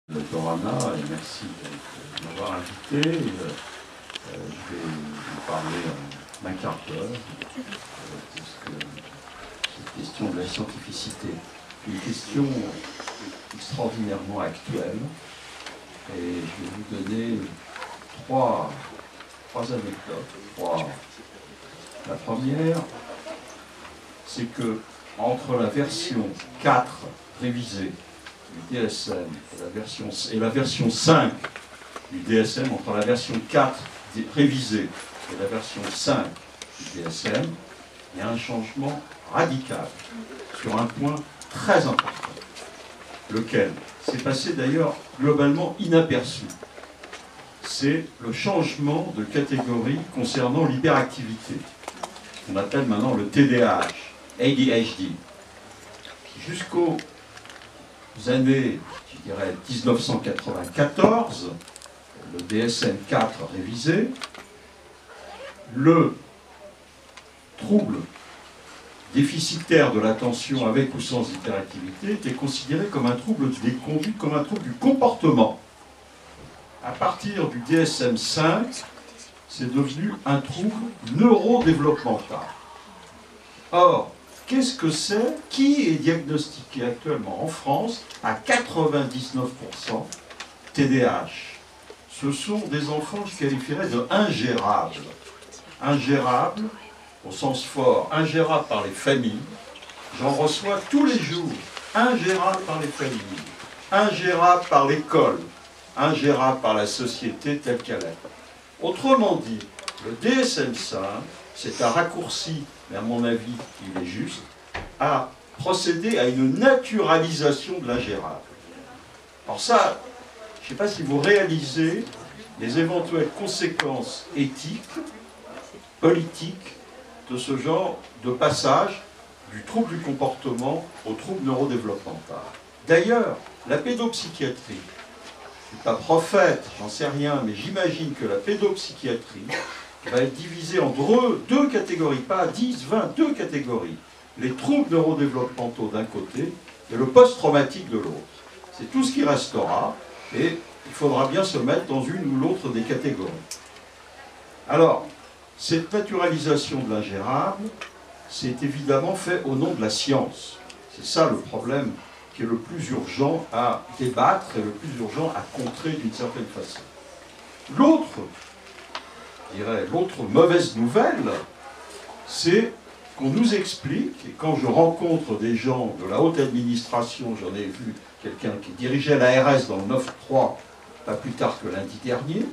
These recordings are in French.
Le Torana, et merci de m'avoir invité. Je vais vous parler en un quart d'heure, puisque cette question de la scientificité est une question extraordinairement actuelle. Et je vais vous donner trois anecdotes. La première, c'est que entre la version 4 révisée du DSM et la version 5 du DSM, entre la version 4 révisée et la version 5 du DSM, il y a un changement radical sur un point très important, lequel s'est passé d'ailleurs globalement inaperçu. C'est le changement de catégorie concernant l'hyperactivité, qu'on appelle maintenant le TDAH, ADHD. Jusqu'aux années, je dirais, 1994, le DSM-4 révisé, le trouble déficitaire de l'attention avec ou sans hyperactivité était considéré comme un trouble des conduites, comme un trouble du comportement. À partir du DSM-5, c'est devenu un trouble neurodéveloppemental. Or, qu'est-ce que c'est? Qui est diagnostiqué actuellement en France à 99% TDAH? Ce sont des enfants que je qualifierais de ingérables. Ingérables, au sens fort, ingérables par les familles. J'en reçois tous les jours. Ingérables par les familles, ingérables par l'école, ingérables par la société telle qu'elle est. Autrement dit, le DSM-5, c'est un raccourci, mais à mon avis, il est juste, à procéder à une naturalisation de l'ingérable. Alors ça, je ne sais pas si vous réalisez les éventuelles conséquences éthiques, politiques, de ce genre de passage du trouble du comportement au trouble neurodéveloppemental. D'ailleurs, la pédopsychiatrie, je ne suis pas prophète, j'en sais rien, mais j'imagine que la pédopsychiatrie va être divisée en deux catégories, pas 10, 20, deux catégories. Les troubles neurodéveloppementaux d'un côté et le post-traumatique de l'autre. C'est tout ce qui restera et il faudra bien se mettre dans une ou l'autre des catégories. Alors, cette naturalisation de l'ingérable, c'est évidemment fait au nom de la science. C'est ça le problème qui est le plus urgent à débattre et le plus urgent à contrer d'une certaine façon. L'autre mauvaise nouvelle, c'est qu'on nous explique, et quand je rencontre des gens de la haute administration, j'en ai vu quelqu'un qui dirigeait l'ARS dans le 9-3, pas plus tard que lundi dernier,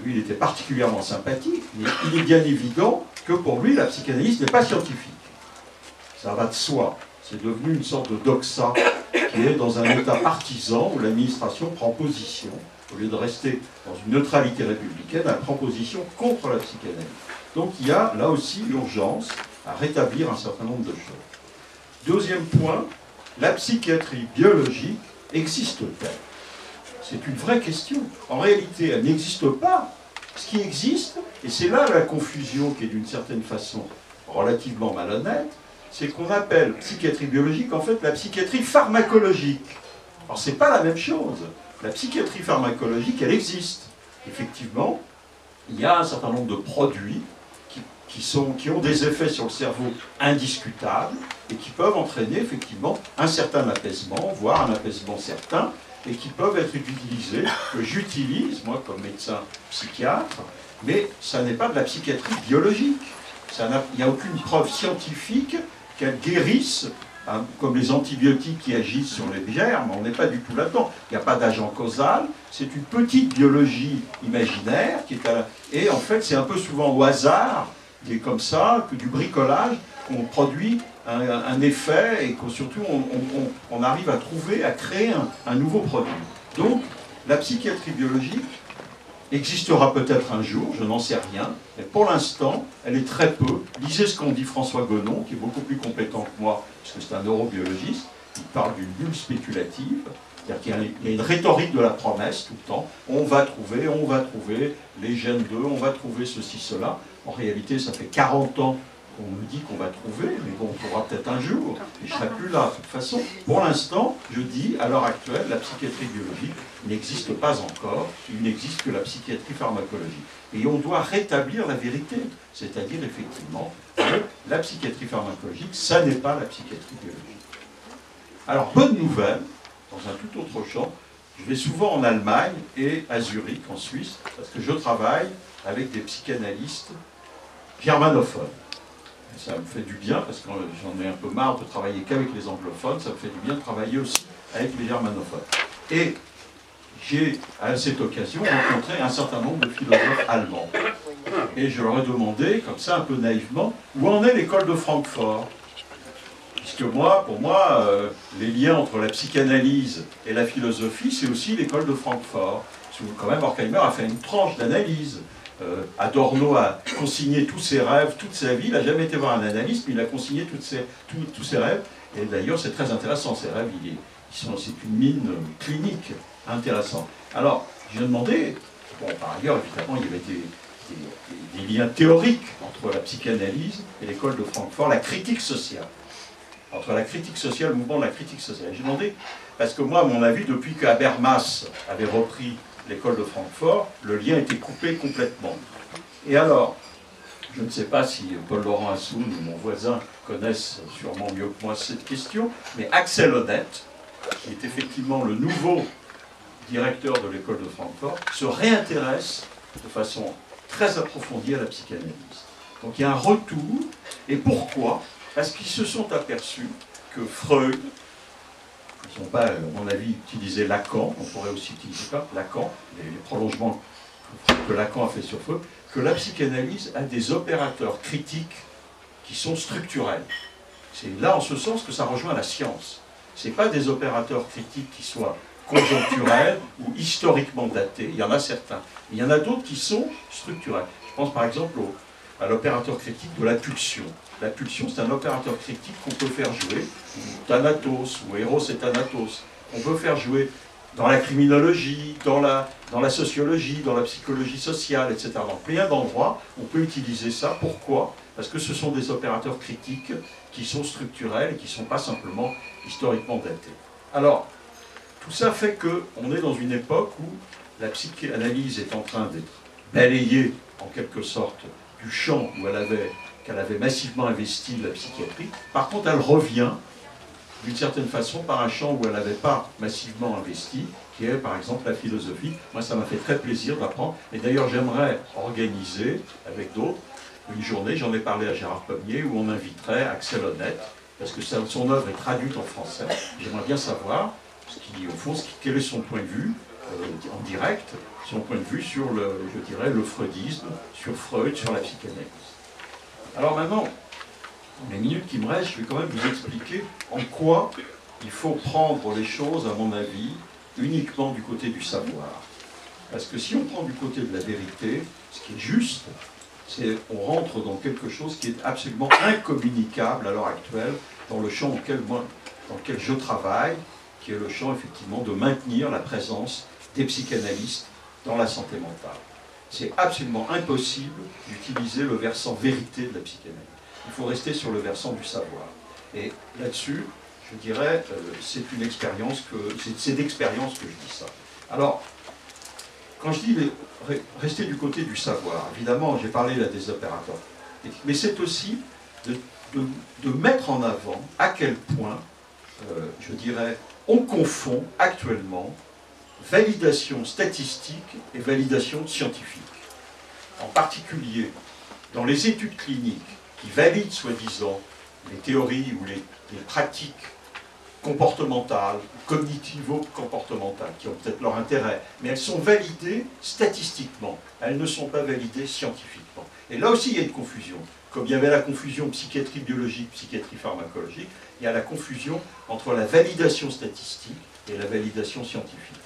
lui il était particulièrement sympathique, mais il est bien évident que pour lui la psychanalyse n'est pas scientifique. Ça va de soi, c'est devenu une sorte de doxa qui est dans un état partisan où l'administration prend position, au lieu de rester dans une neutralité républicaine, elle prend position contre la psychanalyse. Donc il y a là aussi l'urgence à rétablir un certain nombre de choses. Deuxième point, la psychiatrie biologique existe-t-elle? C'est une vraie question. En réalité, elle n'existe pas. Ce qui existe, et c'est là la confusion qui est d'une certaine façon relativement malhonnête, c'est qu'on appelle psychiatrie biologique en fait la psychiatrie pharmacologique. Alors c'est pas la même chose. La psychiatrie pharmacologique, elle existe. Effectivement, il y a un certain nombre de produits qui ont des effets sur le cerveau indiscutables et qui peuvent entraîner effectivement un certain apaisement, voire un apaisement certain, et qui peuvent être utilisés, que j'utilise, moi, comme médecin psychiatre, mais ça n'est pas de la psychiatrie biologique. Il n'y a aucune preuve scientifique qu'elle guérisse, hein, comme les antibiotiques qui agissent sur les germes, on n'est pas du tout là-dedans. Il n'y a pas d'agent causal, c'est une petite biologie imaginaire, et en fait, c'est un peu souvent au hasard, et comme ça, que du bricolage, qu'on produit un effet et que surtout on arrive à créer un nouveau produit. Donc la psychiatrie biologique existera peut-être un jour, je n'en sais rien, mais pour l'instant elle est très peu. Lisez ce qu'en dit François Gonon, qui est beaucoup plus compétent que moi, puisque c'est un neurobiologiste, il parle d'une bulle spéculative, c'est-à-dire qu'il y a une rhétorique de la promesse tout le temps, on va trouver les gènes d'eux, on va trouver ceci, cela. En réalité ça fait 40 ans qu'on me dit qu'on va trouver, mais bon, on trouvera peut-être un jour, et je ne serai plus là. De toute façon, pour l'instant, je dis, à l'heure actuelle, la psychiatrie biologique n'existe pas encore, il n'existe que la psychiatrie pharmacologique. Et on doit rétablir la vérité, c'est-à-dire effectivement que la psychiatrie pharmacologique, ça n'est pas la psychiatrie biologique. Alors, bonne nouvelle, dans un tout autre champ, je vais souvent en Allemagne et à Zurich, en Suisse, parce que je travaille avec des psychanalystes germanophones. Et ça me fait du bien, parce que j'en ai un peu marre de travailler qu'avec les anglophones, ça me fait du bien de travailler aussi avec les germanophones. Et j'ai, à cette occasion, rencontré un certain nombre de philosophes allemands. Et je leur ai demandé, comme ça, un peu naïvement, où en est l'école de Francfort? Puisque moi, pour moi, les liens entre la psychanalyse et la philosophie, c'est aussi l'école de Francfort. Parce que quand même, Horkheimer a fait une tranche d'analyse. Adorno a consigné tous ses rêves, toute sa vie. Il n'a jamais été voir un analyste, mais il a consigné tous ses rêves. Et d'ailleurs, c'est très intéressant, ces rêves. C'est une mine clinique intéressante. Alors, j'ai demandé, bon, par ailleurs, évidemment, il y avait des liens théoriques entre la psychanalyse et l'école de Francfort, la critique sociale. Entre la critique sociale, le mouvement de la critique sociale. J'ai demandé, parce que moi, à mon avis, depuis que Habermas avait repris l'école de Francfort, le lien était coupé complètement. Et alors, je ne sais pas si Paul-Laurent Assoun ou mon voisin connaissent sûrement mieux que moi cette question, mais Axel Honneth, qui est effectivement le nouveau directeur de l'école de Francfort, se réintéresse de façon très approfondie à la psychanalyse. Donc il y a un retour, et pourquoi ? Parce qu'ils se sont aperçus que Freud, ils n'ont pas, à mon avis, utilisé Lacan, on pourrait aussi utiliser Lacan, les prolongements que Lacan a fait sur Freud, que la psychanalyse a des opérateurs critiques qui sont structurels. C'est là, en ce sens, que ça rejoint la science. Ce n'est pas des opérateurs critiques qui soient conjoncturels ou historiquement datés, il y en a certains. Il y en a d'autres qui sont structurels. Je pense par exemple à l'opérateur critique de la pulsion. La pulsion, c'est un opérateur critique qu'on peut faire jouer, ou Thanatos, ou Eros et Thanatos. On peut faire jouer dans la criminologie, dans la sociologie, dans la psychologie sociale, etc. Dans plein d'endroits, on peut utiliser ça. Pourquoi? Parce que ce sont des opérateurs critiques qui sont structurels et qui ne sont pas simplement historiquement datés. Alors, tout ça fait qu'on est dans une époque où la psychanalyse est en train d'être balayée, en quelque sorte, du champ où qu'elle avait massivement investi la psychiatrie. Par contre, elle revient, d'une certaine façon, par un champ où elle n'avait pas massivement investi, qui est, par exemple, la philosophie. Moi, ça m'a fait très plaisir d'apprendre. Et d'ailleurs, j'aimerais organiser, avec d'autres, une journée, j'en ai parlé à Gérard Pommier, où on inviterait Axel Honneth, parce que son œuvre est traduite en français. J'aimerais bien savoir, au fond, quel est son point de vue, en direct, son point de vue sur je dirais, le freudisme, sur Freud, sur la psychanalyse. Alors maintenant, les minutes qui me restent, je vais quand même vous expliquer en quoi il faut prendre les choses, à mon avis, uniquement du côté du savoir. Parce que si on prend du côté de la vérité, ce qui est juste, c'est on rentre dans quelque chose qui est absolument incommunicable à l'heure actuelle, dans le champ dans lequel je travaille, qui est le champ, effectivement, de maintenir la présence des psychanalystes dans la santé mentale. C'est absolument impossible d'utiliser le versant vérité de la psychanalyse. Il faut rester sur le versant du savoir. Et là-dessus, je dirais, c'est d'expérience que je dis ça. Alors, quand je dis rester du côté du savoir, évidemment, j'ai parlé là des opérateurs, mais c'est aussi de mettre en avant à quel point, je dirais, on confond actuellement validation statistique et validation scientifique. En particulier, dans les études cliniques qui valident, soi-disant, les théories ou les pratiques comportementales, cognitivo-comportementales, qui ont peut-être leur intérêt, mais elles sont validées statistiquement, elles ne sont pas validées scientifiquement. Et là aussi, il y a une confusion. Comme il y avait la confusion psychiatrie biologique, psychiatrie pharmacologique, il y a la confusion entre la validation statistique et la validation scientifique.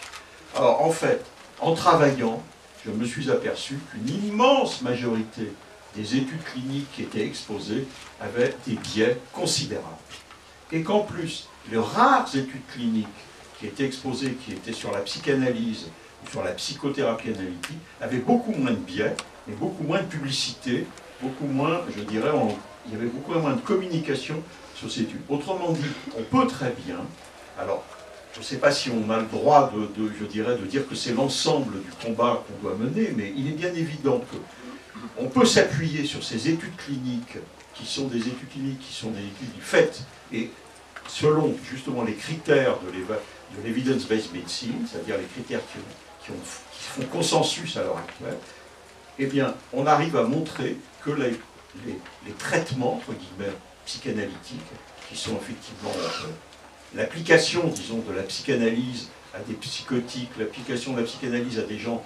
Alors, en fait, en travaillant, je me suis aperçu qu'une immense majorité des études cliniques qui étaient exposées avaient des biais considérables. Et qu'en plus, les rares études cliniques qui étaient exposées, qui étaient sur la psychanalyse ou sur la psychothérapie analytique, avaient beaucoup moins de biais et beaucoup moins de publicité, beaucoup moins, je dirais, il y avait beaucoup moins de communication sur ces études. Autrement dit, on peut très bien, alors je ne sais pas si on a le droit je dirais, de dire que c'est l'ensemble du combat qu'on doit mener, mais il est bien évident qu'on peut s'appuyer sur ces études cliniques, qui sont des études cliniques, qui sont des études faites, et selon justement les critères de l'evidence-based medicine, c'est-à-dire les critères qui font consensus à l'heure actuelle, eh bien, on arrive à montrer que les traitements, entre guillemets, psychanalytiques, qui sont effectivement l'application, disons, de la psychanalyse à des psychotiques, l'application de la psychanalyse à des gens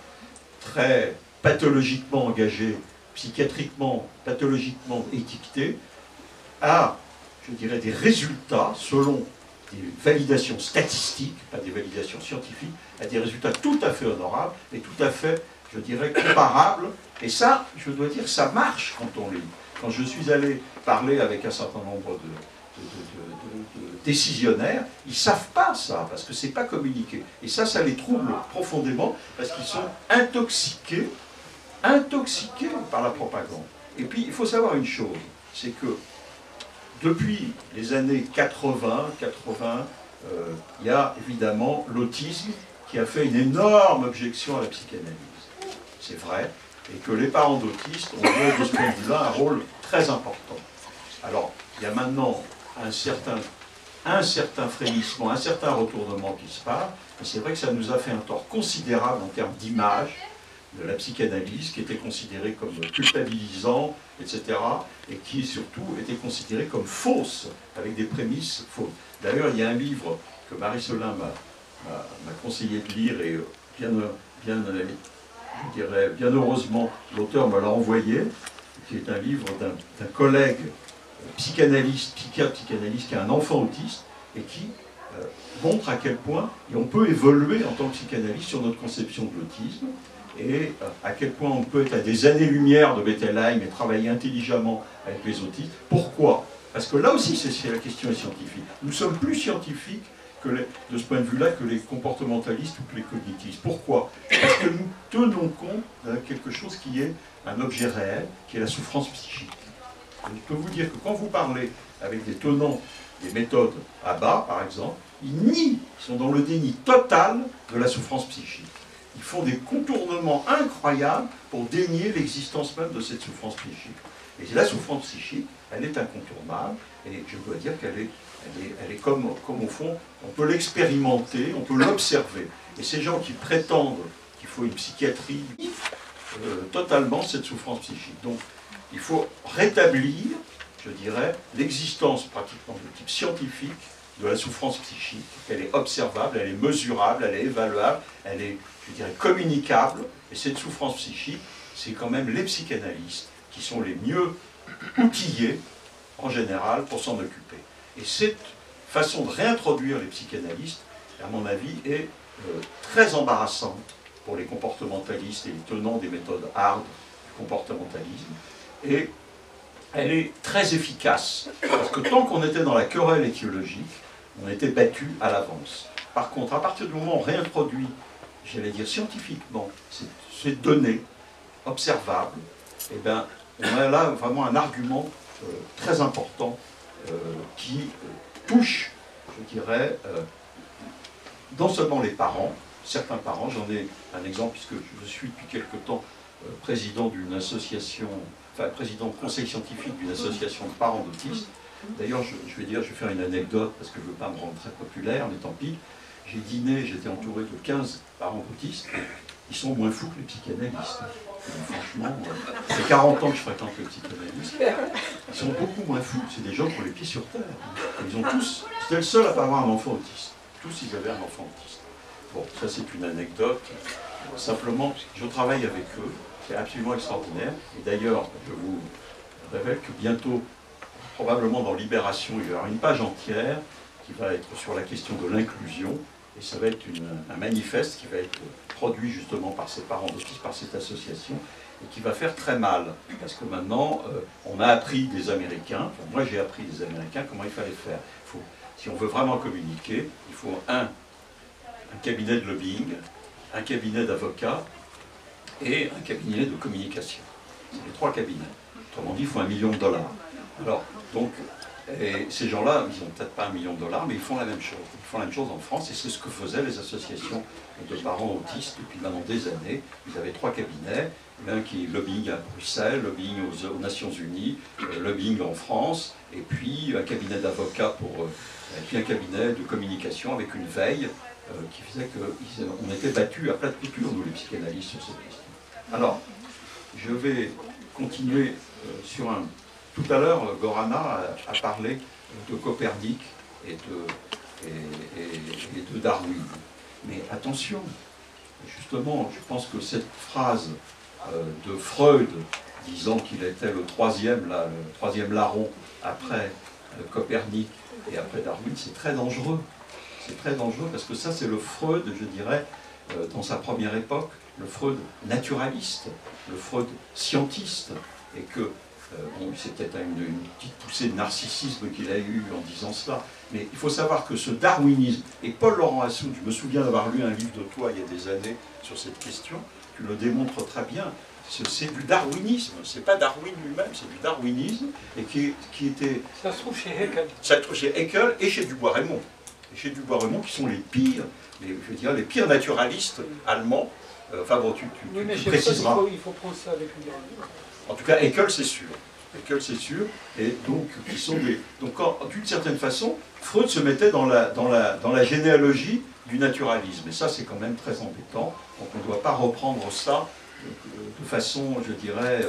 très pathologiquement engagés, psychiatriquement, pathologiquement étiquetés, a, je dirais, des résultats selon des validations statistiques, pas des validations scientifiques, a des résultats tout à fait honorables et tout à fait, je dirais, comparables. Et ça, je dois dire, ça marche quand on lit. Quand je suis allé parler avec un certain nombre de décisionnaires, ils ne savent pas ça, parce que ce n'est pas communiqué. Et ça les trouble profondément, parce qu'ils sont intoxiqués par la propagande. Et puis, il faut savoir une chose, c'est que depuis les années 80, il y a évidemment l'autisme qui a fait une énorme objection à la psychanalyse. C'est vrai, et que les parents d'autistes ont joué de ce point de vue-là un rôle très important. Alors, il y a maintenant un certain frémissement, un certain retournement qui se passe, mais c'est vrai que ça nous a fait un tort considérable en termes d'image de la psychanalyse, qui était considérée comme culpabilisant, etc., et qui surtout était considérée comme fausse, avec des prémices fausses. D'ailleurs, il y a un livre que Marie-Solin m'a conseillé de lire, et bien heureusement, l'auteur me l'a envoyé, qui est un livre d'un collègue psychanalyste, psychiatre-psychanalyste, qui a un enfant autiste, et qui montre à quel point on peut évoluer en tant que psychanalyste sur notre conception de l'autisme, et à quel point on peut être à des années-lumière de Bettelheim et travailler intelligemment avec les autistes. Pourquoi? Parce que là aussi, c'est la question est scientifique. Nous sommes plus scientifiques de ce point de vue-là que les comportementalistes ou que les cognitistes. Pourquoi? Parce que nous tenons compte de quelque chose qui est un objet réel, qui est la souffrance psychique. Et je peux vous dire que quand vous parlez avec des tenants des méthodes ABA, par exemple, ils sont dans le déni total de la souffrance psychique. Ils font des contournements incroyables pour dénier l'existence même de cette souffrance psychique. Et la souffrance psychique, elle est incontournable, et je dois dire qu'elle est comme au fond, on peut l'expérimenter, on peut l'observer. Et ces gens qui prétendent qu'il faut une psychiatrie, totalement cette souffrance psychique. Donc, il faut rétablir, je dirais, l'existence pratiquement de type scientifique de la souffrance psychique. Elle est observable, elle est mesurable, elle est évaluable, elle est, je dirais, communicable. Et cette souffrance psychique, c'est quand même les psychanalystes qui sont les mieux outillés, en général, pour s'en occuper. Et cette façon de réintroduire les psychanalystes, à mon avis, est très embarrassante pour les comportementalistes et les tenants des méthodes hard du comportementalisme. Et elle est très efficace, parce que tant qu'on était dans la querelle étiologique, on était battu à l'avance. Par contre, à partir du moment où on réintroduit, j'allais dire scientifiquement, ces données observables, eh bien, on a là vraiment un argument très important qui touche, je dirais, non seulement les parents, certains parents, j'en ai un exemple puisque je suis depuis quelque temps président d'une association, enfin président de conseil scientifique d'une association de parents d'autistes. D'ailleurs, je vais faire une anecdote parce que je ne veux pas me rendre très populaire, mais tant pis. J'ai dîné, j'étais entouré de 15 parents d'autistes. Ils sont moins fous que les psychanalystes. Franchement, c'est 40 ans que je fréquente les psychanalystes. Ils sont beaucoup moins fous. C'est des gens qui ont les pieds sur terre. Ils ont tous. C'était le seul à pas avoir un enfant autiste. Tous, ils avaient un enfant autiste. Bon, ça c'est une anecdote. Simplement, je travaille avec eux. C'est absolument extraordinaire. Et d'ailleurs, je vous révèle que bientôt, probablement dans Libération, il y aura une page entière qui va être sur la question de l'inclusion. Et ça va être un manifeste qui va être produit justement par ces parents d'autistes, par cette association, et qui va faire très mal. Parce que maintenant, on a appris des Américains, enfin, moi j'ai appris des Américains comment il fallait faire. Si on veut vraiment communiquer, il faut un cabinet de lobbying, un cabinet d'avocats et un cabinet de communication. C'est les 3 cabinets. Autrement dit, il faut $1 million. Alors, donc, et ces gens-là, ils n'ont peut-être pas $1 million, mais ils font la même chose. Ils font la même chose en France, et c'est ce que faisaient les associations de parents autistes depuis maintenant des années. Ils avaient 3 cabinets, l'un qui est lobbying à Bruxelles, lobbying aux Nations Unies, lobbying en France, et puis un cabinet d'avocats et puis un cabinet de communication avec une veille qui faisait qu'on était battus à plat de couture, nous les psychanalystes, sur cette question. Alors, je vais continuer sur un... Tout à l'heure, Gorana a parlé de Copernic et de Darwin. Mais attention, justement, je pense que cette phrase de Freud, disant qu'il était le troisième larron après Copernic et après Darwin, c'est très dangereux. C'est très dangereux parce que ça, c'est le Freud, je dirais, dans sa première époque, le Freud naturaliste, le Freud scientiste, et que bon, c'est peut-être une petite poussée de narcissisme qu'il a eue en disant cela, mais il faut savoir que ce darwinisme, et Paul-Laurent Assoud, je me souviens d'avoir lu un livre de toi il y a des années sur cette question, tu le démontres très bien, c'est du darwinisme, c'est pas Darwin lui-même, c'est du darwinisme, et qui était... Ça se trouve chez Haeckel. Ça se trouve chez Haeckel et chez Dubois-Reymond. Et chez Dubois-Reymond qui sont les pires, je veux dire, les pires naturalistes allemands. Enfin bon, tu préciseras. Il faut prendre ça avec une grande. En tout cas, Haeckel, c'est sûr. Haeckel, c'est sûr. Et donc, qui sont des... Donc, d'une certaine façon, Freud se mettait dans la généalogie du naturalisme. Et ça, c'est quand même très embêtant. Donc, on ne doit pas reprendre ça de façon, je dirais,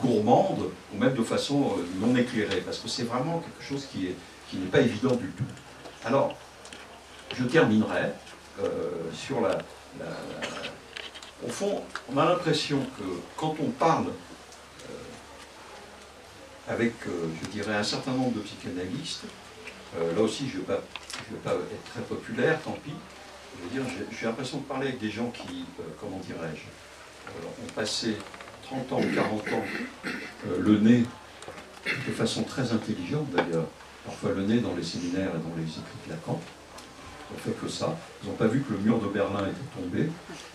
gourmande, ou même de façon non éclairée. Parce que c'est vraiment quelque chose qui n'est pas évident du tout. Alors, je terminerai sur au fond, on a l'impression que quand on parle avec, je dirais, un certain nombre de psychanalystes, là aussi je ne vais pas être très populaire, tant pis, je veux dire, j'ai l'impression de parler avec des gens qui, comment dirais-je, ont passé 30 ans ou 40 ans le nez, de façon très intelligente d'ailleurs, parfois le nez dans les séminaires et dans les écrits de Lacan. Ils n'ont fait que ça. Ils n'ont pas vu que le mur de Berlin était tombé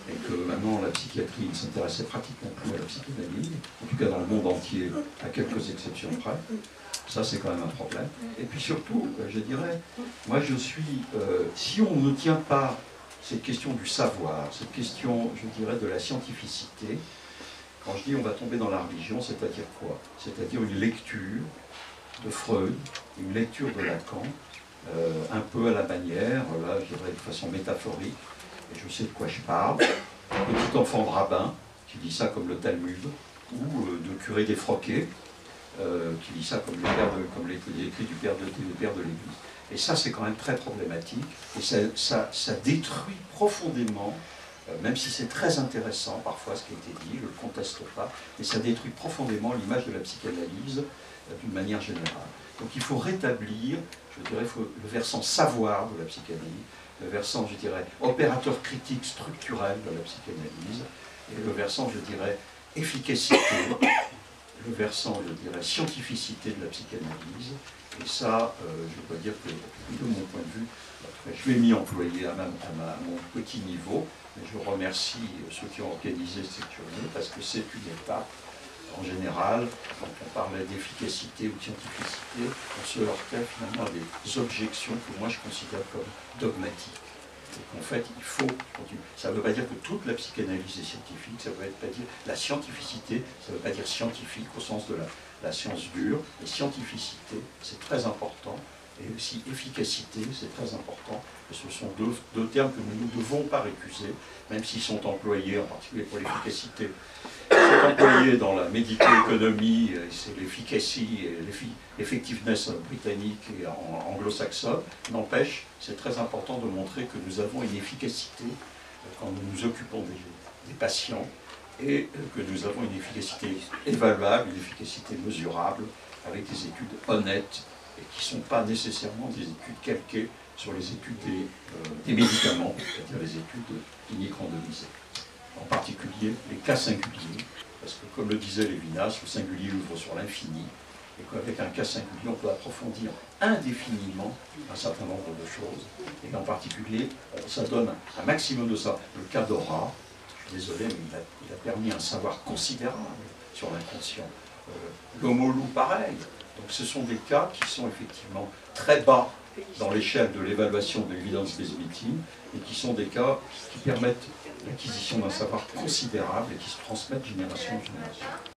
et que maintenant la psychiatrie ne s'intéressait pratiquement plus à la psychanalyse, en tout cas dans le monde entier, à quelques exceptions près. Ça, c'est quand même un problème. Et puis surtout, je dirais, moi je suis, si on ne tient pas cette question du savoir, cette question, je dirais, de la scientificité, quand je dis on va tomber dans la religion, c'est-à-dire quoi? C'est-à-dire une lecture de Freud, une lecture de Lacan, un peu à la manière, là je dirais de façon métaphorique, et je sais de quoi je parle, petit enfant de rabbin, qui dit ça comme le Talmud, ou de curé défroqué, qui dit ça comme les écrits du père de l'Église. Et ça c'est quand même très problématique, et ça détruit profondément, même si c'est très intéressant parfois ce qui a été dit, je ne le conteste pas, mais ça détruit profondément l'image de la psychanalyse d'une manière générale. Donc il faut rétablir, je dirais, le versant savoir de la psychanalyse, le versant, je dirais, opérateur critique structurel de la psychanalyse, et le versant, je dirais, efficacité, le versant, je dirais, scientificité de la psychanalyse. Et ça, je peux dire que, de mon point de vue, je vais m'y employer à mon petit niveau, mais je remercie ceux qui ont organisé cette journée, parce que c'est une étape. En général, quand on parlait d'efficacité ou de scientificité, on se heurtait finalement à des objections que moi je considère comme dogmatiques. Et qu'en fait, il faut continuer. Ça ne veut pas dire que toute la psychanalyse est scientifique, ça ne veut pas dire la scientificité, ça ne veut pas dire scientifique au sens de la science dure, mais scientificité, c'est très important, et aussi efficacité, c'est très important, et ce sont deux termes que nous ne devons pas récuser, même s'ils sont employés, en particulier pour l'efficacité, sont employés dans la médico-économie, c'est l'efficacy et l'effectiveness britannique et anglo-saxonne. N'empêche, c'est très important de montrer que nous avons une efficacité quand nous nous occupons des patients et que nous avons une efficacité évaluable, une efficacité mesurable, avec des études honnêtes et qui ne sont pas nécessairement des études calquées sur les études des médicaments, c'est-à-dire les études cliniques randomisées. En particulier les cas singuliers, parce que comme le disait Lévinas, le singulier ouvre sur l'infini, et qu'avec un cas singulier, on peut approfondir indéfiniment un certain nombre de choses, et en particulier, ça donne un maximum de ça. Le cas d'Aura, je suis désolé, mais il a permis un savoir considérable sur l'inconscient. L'homo loup, pareil. Donc ce sont des cas qui sont effectivement très bas dans l'échelle de l'évaluation de l'évidence-based meeting et qui sont des cas qui permettent l'acquisition d'un savoir considérable et qui se transmettent de génération en génération.